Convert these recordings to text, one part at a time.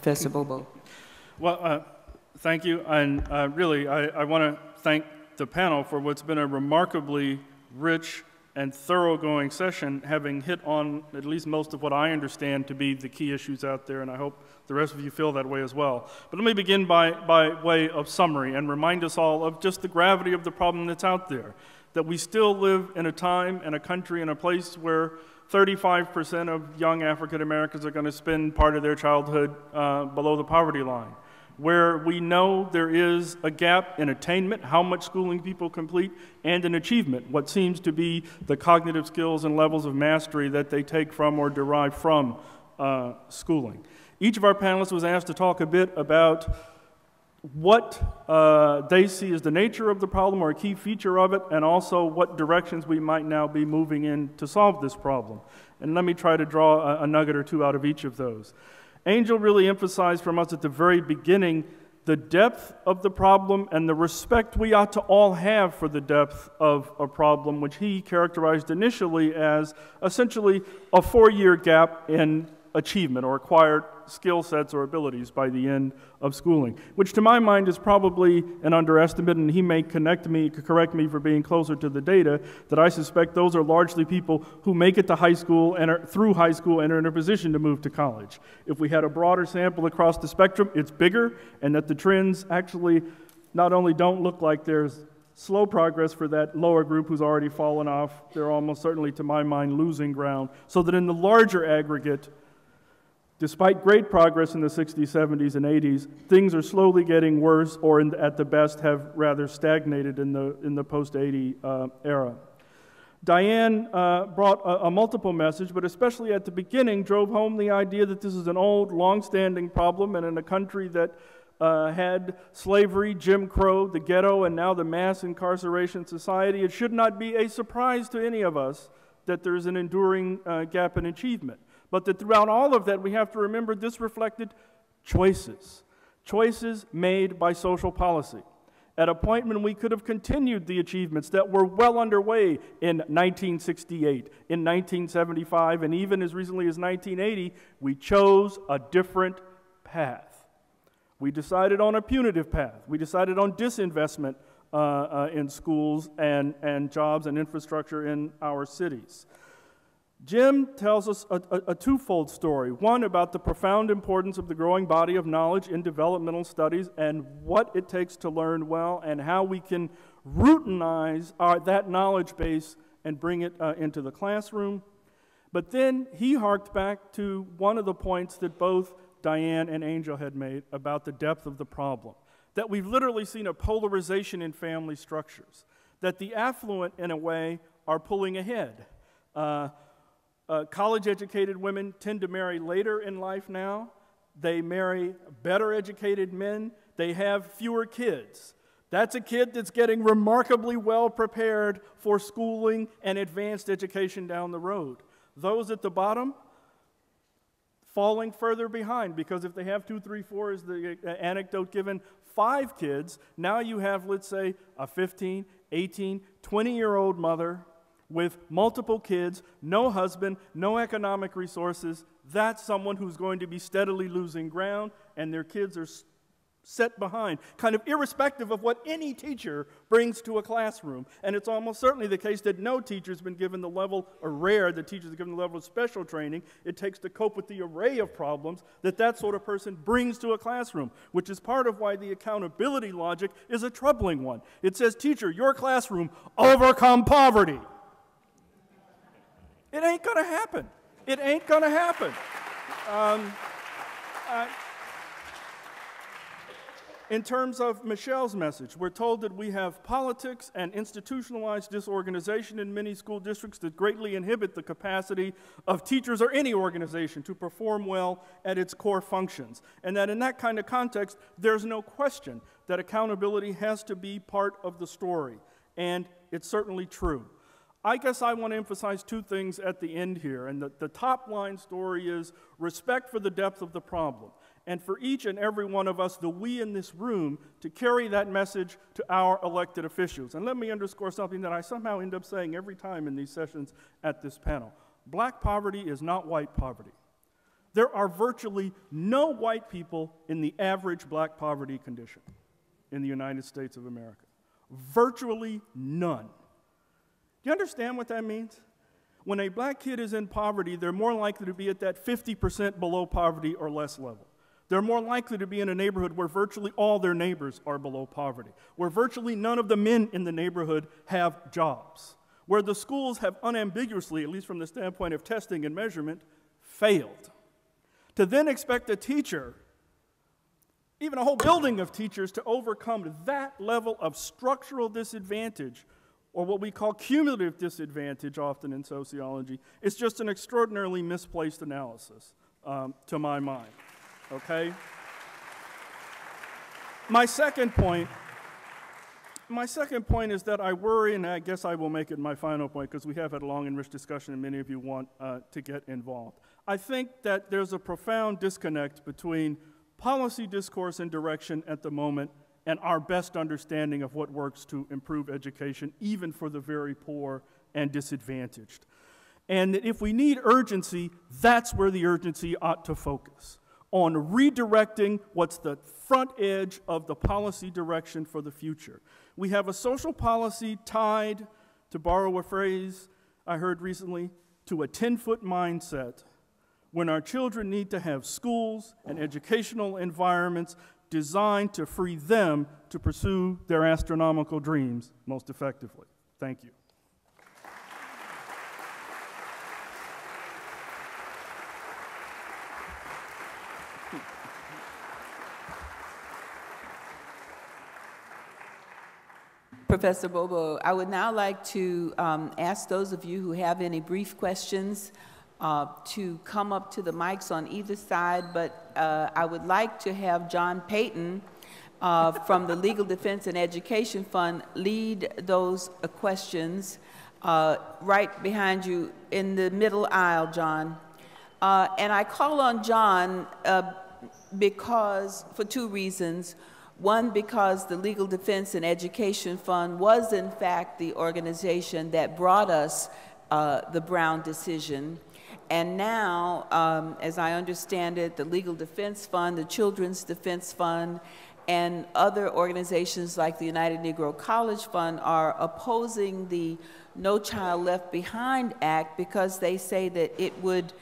Professor Bobo. Well, thank you, and really, I want to thank the panel for what's been a remarkably rich and thoroughgoing session, having hit on at least most of what I understand to be the key issues out there, and I hope the rest of you feel that way as well. But let me begin by way of summary and remind us all of just the gravity of the problem that's out there, that we still live in a time and a country and a place where 35% of young African Americans are going to spend part of their childhood below the poverty line, where we know there is a gap in attainment, how much schooling people complete, and in achievement, what seems to be the cognitive skills and levels of mastery that they take from or derive from schooling. Each of our panelists was asked to talk a bit about what they see as the nature of the problem or a key feature of it, and also what directions we might now be moving in to solve this problem. And let me try to draw a nugget or two out of each of those. Angel really emphasized from us at the very beginning the depth of the problem and the respect we ought to all have for the depth of a problem, which he characterized initially as essentially a 4-year gap in achievement or acquired skill sets or abilities by the end of schooling, which to my mind is probably an underestimate, and he may correct me for being closer to the data, that I suspect those are largely people who make it to high school and are through high school and are in a position to move to college. If we had a broader sample across the spectrum, it's bigger, and that the trends actually not only don't look like there's slow progress for that lower group who's already fallen off, they're almost certainly, to my mind, losing ground, so that in the larger aggregate, despite great progress in the 60s, 70s, and 80s, things are slowly getting worse, or at the best have rather stagnated in the post-80 era. Diane brought a multiple message, but especially at the beginning drove home the idea that this is an old, long-standing problem, and in a country that had slavery, Jim Crow, the ghetto, and now the mass incarceration society, it should not be a surprise to any of us that there's an enduring gap in achievement. But that throughout all of that, we have to remember this reflected choices made by social policy. At a point when we could have continued the achievements that were well underway in 1968, in 1975, and even as recently as 1980, we chose a different path. We decided on a punitive path. We decided on disinvestment in schools and jobs and infrastructure in our cities. Jim tells us a twofold story. One, about the profound importance of the growing body of knowledge in developmental studies and what it takes to learn well, and how we can routinize that knowledge base and bring it into the classroom. But then he harked back to one of the points that both Diane and Angel had made about the depth of the problem, that we've literally seen a polarization in family structures, that the affluent, in a way, are pulling ahead. College-educated women tend to marry later in life now. They marry better-educated men. They have fewer kids. That's a kid that's getting remarkably well prepared for schooling and advanced education down the road. Those at the bottom, falling further behind, because if they have 2, 3, 4, as the anecdote given, 5 kids, now you have, let's say, a 15, 18, 20-year-old mother with multiple kids, no husband, no economic resources. That's someone who's going to be steadily losing ground, and their kids are set behind, kind of irrespective of what any teacher brings to a classroom. And it's almost certainly the case that no teacher's been given the level, or rare that teachers are given the level of special training it takes to cope with the array of problems that sort of person brings to a classroom, which is part of why the accountability logic is a troubling one. It says, teacher, your classroom, overcome poverty. It ain't going to happen. It ain't going to happen. In terms of Michelle's message, we're told that we have politics and institutionalized disorganization in many school districts that greatly inhibit the capacity of teachers or any organization to perform well at its core functions. And that in that kind of context, there's no question that accountability has to be part of the story. And it's certainly true. I guess I want to emphasize 2 things at the end here, and the top line story is respect for the depth of the problem, and for each and every one of us, the we in this room, to carry that message to our elected officials. And let me underscore something that I somehow end up saying every time in these sessions at this panel. Black poverty is not white poverty. There are virtually no white people in the average black poverty condition in the United States of America. Virtually none. Do you understand what that means? When a black kid is in poverty, they're more likely to be at that 50% below poverty or less level. They're more likely to be in a neighborhood where virtually all their neighbors are below poverty, where virtually none of the men in the neighborhood have jobs, where the schools have unambiguously, at least from the standpoint of testing and measurement, failed. To then expect a teacher, even a whole building of teachers, to overcome that level of structural disadvantage, or what we call cumulative disadvantage often in sociology, is just an extraordinarily misplaced analysis, to my mind. Okay? My second point is that I worry, and I guess I will make it my final point because we have had a long and rich discussion and many of you want to get involved. I think that there's a profound disconnect between policy discourse and direction at the moment and our best understanding of what works to improve education, even for the very poor and disadvantaged. And if we need urgency, that's where the urgency ought to focus, on redirecting what's the front edge of the policy direction for the future. We have a social policy tied, to borrow a phrase I heard recently, to a 10-foot mindset when our children need to have schools and educational environments designed to free them to pursue their astronomical dreams most effectively. Thank you. Professor Bobo, I would now like to ask those of you who have any brief questions to come up to the mics on either side, but I would like to have John Payton from the Legal Defense and Education Fund lead those questions right behind you in the middle aisle, John. And I call on John because, for two reasons. One, because the Legal Defense and Education Fund was, in fact, the organization that brought us the Brown decision. And now, as I understand it, the Legal Defense Fund, the Children's Defense Fund, and other organizations like the United Negro College Fund are opposing the No Child Left Behind Act because they say that it would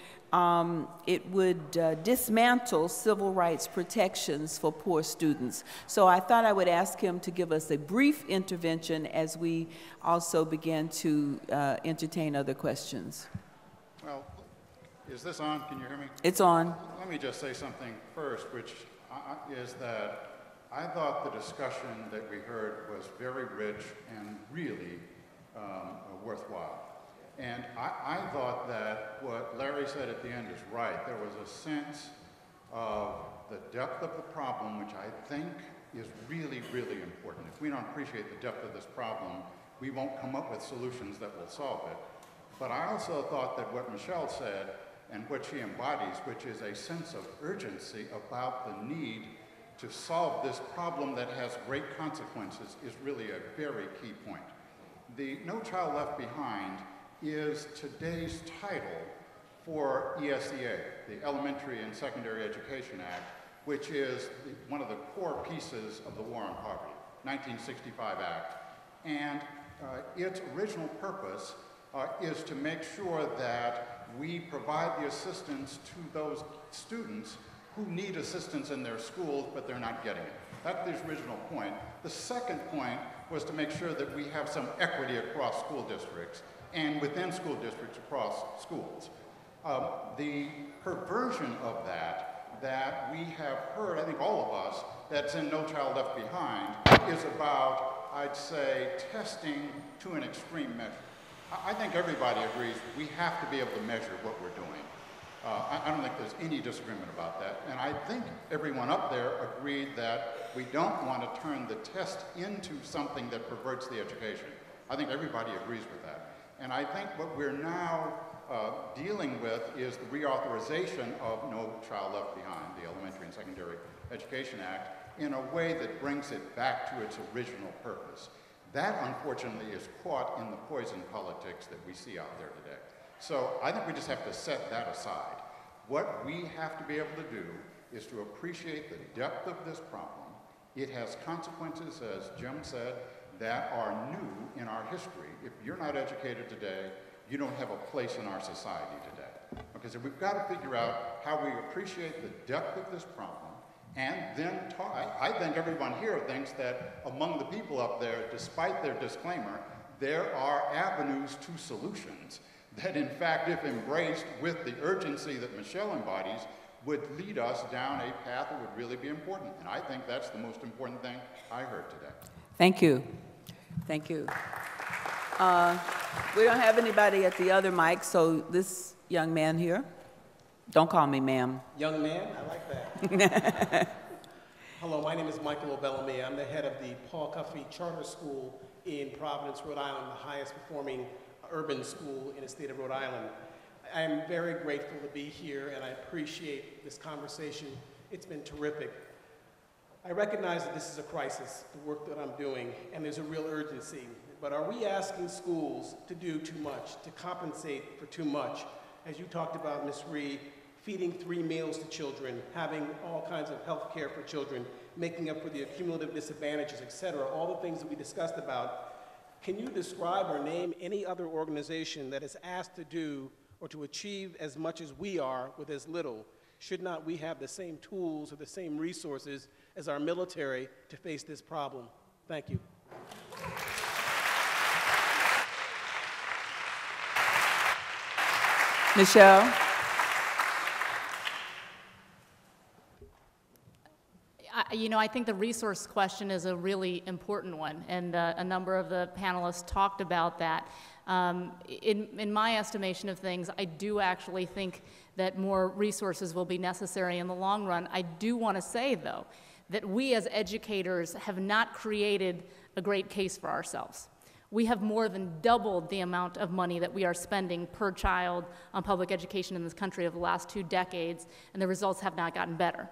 dismantle civil rights protections for poor students. So I thought I would ask him to give us a brief intervention as we also begin to entertain other questions. Well, is this on? Can you hear me? It's on. Let me just say something first, which is that I thought the discussion that we heard was very rich and really worthwhile. And I thought that what Larry said at the end is right. There was a sense of the depth of the problem, which I think is really, really important. If we don't appreciate the depth of this problem, we won't come up with solutions that will solve it. But I also thought that what Michelle said and what she embodies, which is a sense of urgency about the need to solve this problem that has great consequences, is really a very key point. The No Child Left Behind is today's title for ESEA, the Elementary and Secondary Education Act, which is one of the core pieces of the War on Poverty, 1965 Act. And its original purpose is to make sure that we provide the assistance to those students who need assistance in their schools, but they're not getting it. That's the original point. The second point was to make sure that we have some equity across school districts and within school districts across schools. The perversion of that we have heard, I think all of us, that's in No Child Left Behind, is about, I'd say, testing to an extreme measure. I think everybody agrees we have to be able to measure what we're doing. I don't think there's any disagreement about that. And I think everyone up there agreed that we don't want to turn the test into something that perverts the education. I think everybody agrees with that. And I think what we're now dealing with is the reauthorization of No Child Left Behind, the Elementary and Secondary Education Act, in a way that brings it back to its original purpose. That, unfortunately, is caught in the poison politics that we see out there today. So I think we just have to set that aside. What we have to be able to do is to appreciate the depth of this problem. It has consequences, as Jim said, that are new in our history. If you're not educated today, you don't have a place in our society today. Okay, so we've got to figure out how we appreciate the depth of this problem and then talk. I think everyone here thinks that among the people up there, despite their disclaimer, there are avenues to solutions that, in fact, if embraced with the urgency that Michelle embodies, would lead us down a path that would really be important. And I think that's the most important thing I heard today. Thank you. Thank you. We don't have anybody at the other mic, so this young man here, don't call me ma'am. Young man, I like that. Hello, my name is Michael O'Bellamy. I'm the head of the Paul Cuffey Charter School in Providence, Rhode Island, the highest performing urban school in the state of Rhode Island. I am very grateful to be here, and I appreciate this conversation. It's been terrific. I recognize that this is a crisis, the work that I'm doing, and there's a real urgency. But are we asking schools to do too much, to compensate for too much? As you talked about, Ms. Ree, feeding 3 meals to children, having all kinds of health care for children, making up for the cumulative disadvantages, et cetera, all the things that we discussed about. Can you describe or name any other organization that is asked to do or to achieve as much as we are with as little? Should not we have the same tools or the same resources as our military to face this problem? Thank you. Michelle? I think the resource question is a really important one, and a number of the panelists talked about that. In my estimation of things, I do actually think that more resources will be necessary in the long run. I do want to say, though, that we as educators have not created a great case for ourselves. We have more than doubled the amount of money that we are spending per child on public education in this country over the last 2 decades, and the results have not gotten better.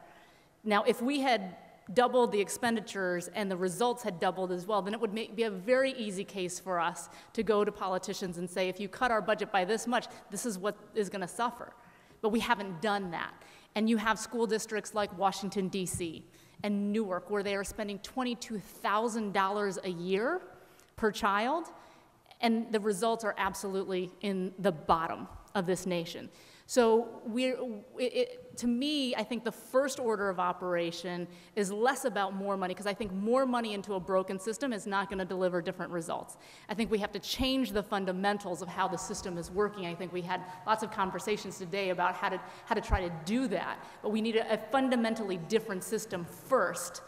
Now, if we had doubled the expenditures and the results had doubled as well, then it would be a very easy case for us to go to politicians and say, if you cut our budget by this much, this is what is going to suffer. But we haven't done that. And you have school districts like Washington, D.C. and Newark, where they are spending $22,000 a year per child, and the results are absolutely in the bottom of this nation. So to me, I think the first order of operation is less about more money, because I think more money into a broken system is not going to deliver different results. I think we have to change the fundamentals of how the system is working. I think we had lots of conversations today about how to try to do that, but we need a fundamentally different system first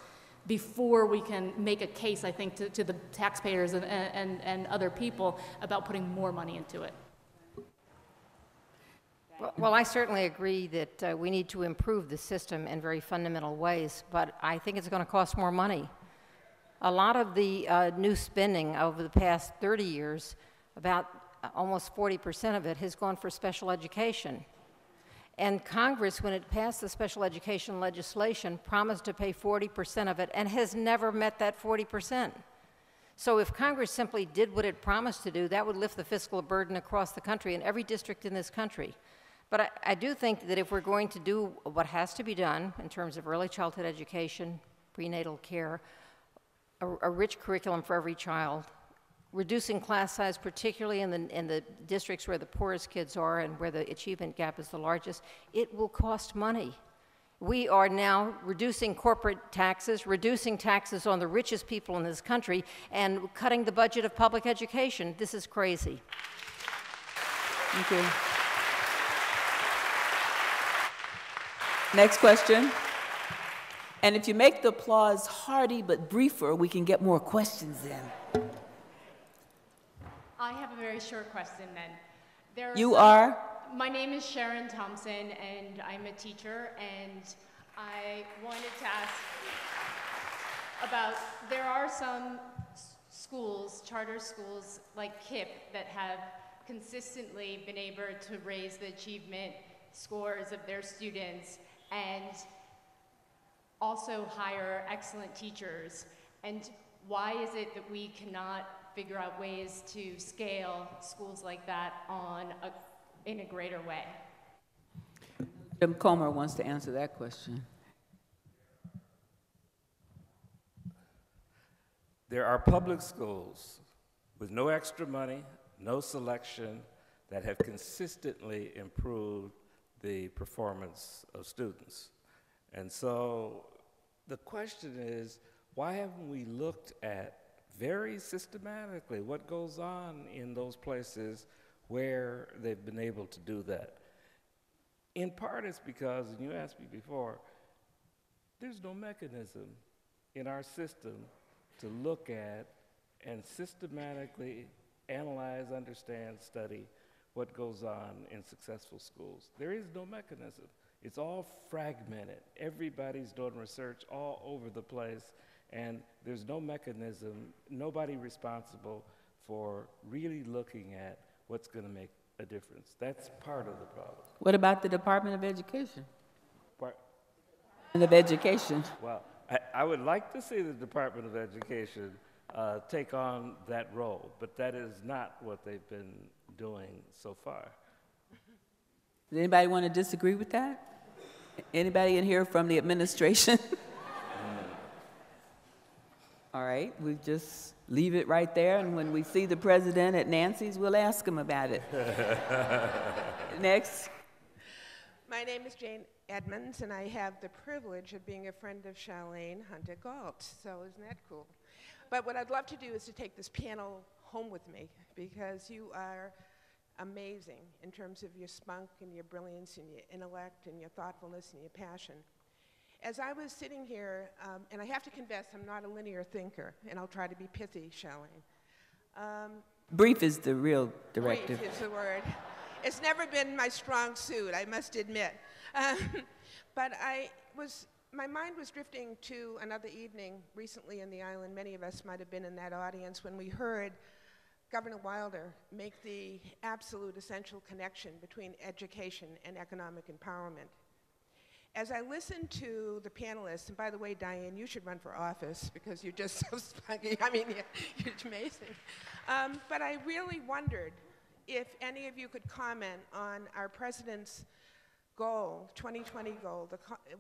before we can make a case, I think, to the taxpayers and other people about putting more money into it. Well, I certainly agree that we need to improve the system in very fundamental ways, but I think it's going to cost more money. A lot of the new spending over the past 30 years, about almost 40% of it, has gone for special education. And Congress, when it passed the special education legislation, promised to pay 40% of it and has never met that 40%. So if Congress simply did what it promised to do, that would lift the fiscal burden across the country in every district in this country. But I do think that if we're going to do what has to be done in terms of early childhood education, prenatal care, a rich curriculum for every child, reducing class size, particularly in the districts where the poorest kids are and where the achievement gap is the largest, it will cost money. We are now reducing corporate taxes, reducing taxes on the richest people in this country, and cutting the budget of public education. This is crazy. Thank you. Next question. And if you make the applause hearty but briefer, we can get more questions in. I have a very short question then. You are? My name is Sharon Thompson, and I'm a teacher, and I wanted to ask about, there are some schools, charter schools like KIPP, that have consistently been able to raise the achievement scores of their students and also hire excellent teachers. And why is it that we cannot figure out ways to scale schools like that in a greater way? Jim Comer wants to answer that question. There are public schools with no extra money, no selection, that have consistently improved the performance of students. And so the question is, why haven't we looked at very systematically what goes on in those places where they've been able to do that? In part, it's because, and you asked me before, there's no mechanism in our system to look at and systematically analyze, understand, study what goes on in successful schools. There is no mechanism. It's all fragmented. Everybody's doing research all over the place, and there's no mechanism, nobody responsible for really looking at what's going to make a difference. That's part of the problem. What about the Department of Education? Part, Of Education. well, I would like to see the Department of Education take on that role, but that is not what they've been doing so far. Does anybody want to disagree with that? Anybody in here from the administration? All right, we just leave it right there, and when we see the president at Nancy's, we'll ask him about it. Next. My name is Jane Edmonds, and I have the privilege of being a friend of Charlene Hunter-Gault, so isn't that cool? But what I'd love to do is to take this panel home with me, because you are amazing in terms of your spunk and your brilliance and your intellect and your thoughtfulness and your passion. As I was sitting here, and I have to confess, I'm not a linear thinker, and I'll try to be pithy, Charlene. Brief is the real directive. Brief is the word. It's never been my strong suit, I must admit. But my mind was drifting to another evening recently in the island. Many of us might have been in that audience when we heard Governor Wilder make the absolute essential connection between education and economic empowerment. As I listened to the panelists, and by the way, Diane, you should run for office because you're just so spunky. I mean, you're amazing. But I really wondered if any of you could comment on our president's goal, 2020 goal,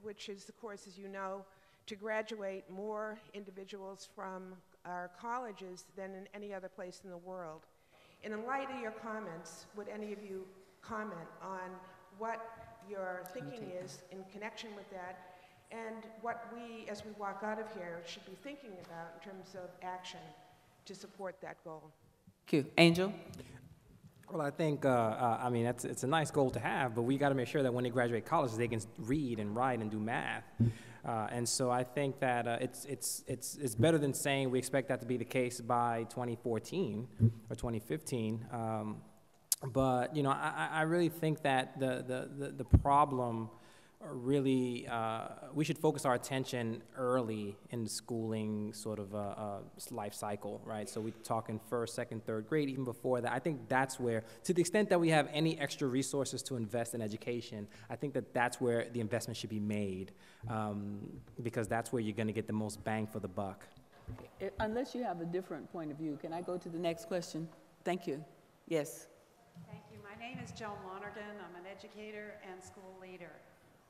which is, of course, as you know, to graduate more individuals from our colleges than in any other place in the world. And in light of your comments, would any of you comment on what your thinking is in connection with that, and what we, as we walk out of here, should be thinking about in terms of action to support that goal? Thank you. Angel? Well, I think, I mean, it's a nice goal to have, but we got to make sure that when they graduate college, they can read and write and do math. And so I think that it's better than saying we expect that to be the case by 2014 or 2015. But, you know, I really think that the problem really, we should focus our attention early in the schooling sort of life cycle, right? So we're talking first, second, third grade, even before that. I think that's where, to the extent that we have any extra resources to invest in education, I think that that's where the investment should be made, because that's where you're going to get the most bang for the buck. Unless you have a different point of view, can I go to the next question? Thank you. Yes. Thank you. My name is Joan Lonergan. I'm an educator and school leader.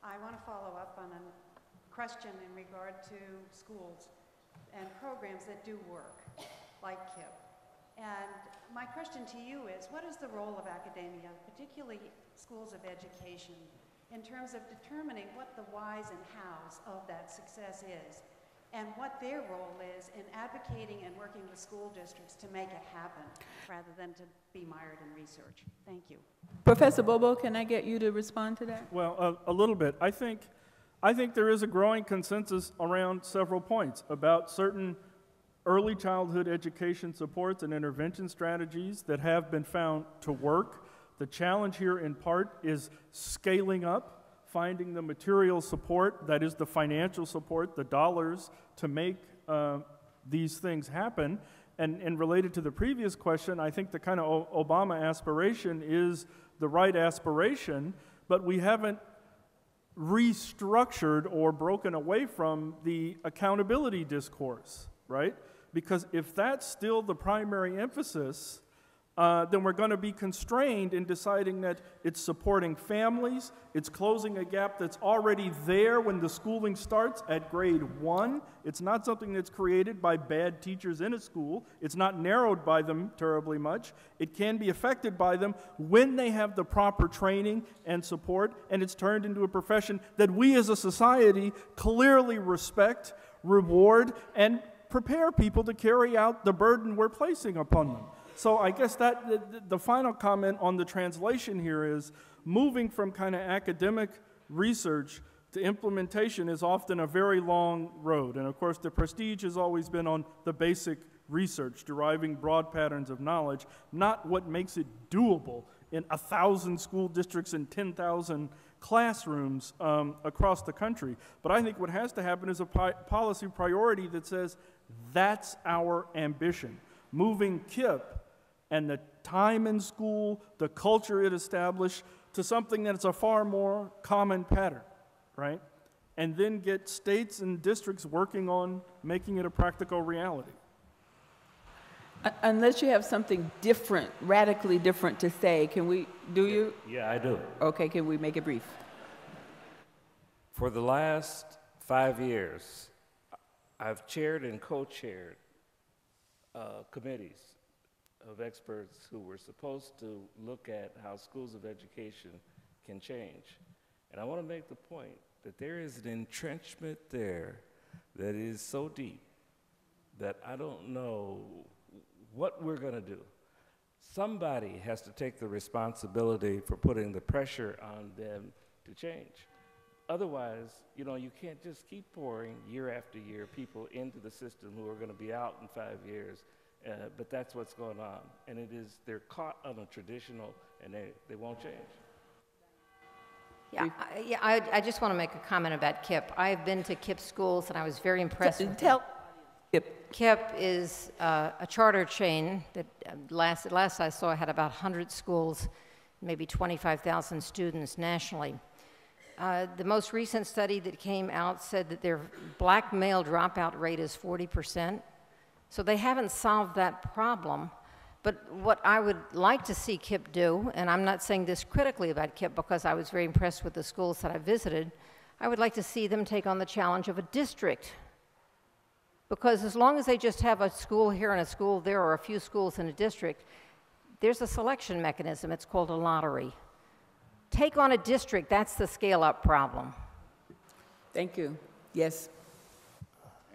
I want to follow up on a question in regard to schools and programs that do work, like KIPP. And my question to you is, what is the role of academia, particularly schools of education, in terms of determining what the whys and hows of that success is, and what their role is in advocating and working with school districts to make it happen, rather than to be mired in research? Thank you. Professor Bobo, can I get you to respond to that? Well, a little bit. I think there is a growing consensus around several points about certain early childhood education supports and intervention strategies that have been found to work. The challenge here in part is scaling up, finding the material support, that is the financial support, the dollars to make these things happen. And related to the previous question, I think the kind of Obama aspiration is the right aspiration, but we haven't restructured or broken away from the accountability discourse, right? Because if that's still the primary emphasis, then we're going to be constrained in deciding that it's supporting families, it's closing a gap that's already there when the schooling starts at grade 1. It's not something that's created by bad teachers in a school. It's not narrowed by them terribly much. It can be affected by them when they have the proper training and support, and it's turned into a profession that we as a society clearly respect, reward, and prepare people to carry out the burden we're placing upon them. So I guess that the final comment on the translation here is moving from kind of academic research to implementation is often a very long road. And of course, the prestige has always been on the basic research, deriving broad patterns of knowledge, not what makes it doable in 1,000 school districts and 10,000 classrooms across the country. But I think what has to happen is a policy priority that says that's our ambition. Moving KIPP and the time in school, the culture it established, to something that's a far more common pattern, right? And then get states and districts working on making it a practical reality. Unless you have something different, radically different to say, can we, do you? Yeah, I do. Okay, can we make it brief? For the last 5 years, I've chaired and co-chaired committees of experts who were supposed to look at how schools of education can change. And I want to make the point that there is an entrenchment there that is so deep that I don't know what we're going to do. Somebody has to take the responsibility for putting the pressure on them to change. Otherwise, you know, you can't just keep pouring year after year people into the system who are going to be out in 5 years. But that's what's going on. And it is, they're caught on a traditional, and they won't change. Yeah, I just want to make a comment about KIPP. I've been to KIPP schools, and I was very impressed with Tell KIPP. KIPP is a charter chain that last I saw had about 100 schools, maybe 25,000 students nationally. The most recent study that came out said that their black male dropout rate is 40%. So they haven't solved that problem. But what I would like to see KIPP do, and I'm not saying this critically about KIPP because I was very impressed with the schools that I visited, I would like to see them take on the challenge of a district. Because as long as they just have a school here and a school there, or a few schools in a district, there's a selection mechanism. It's called a lottery. Take on a district, that's the scale-up problem. Thank you. Yes.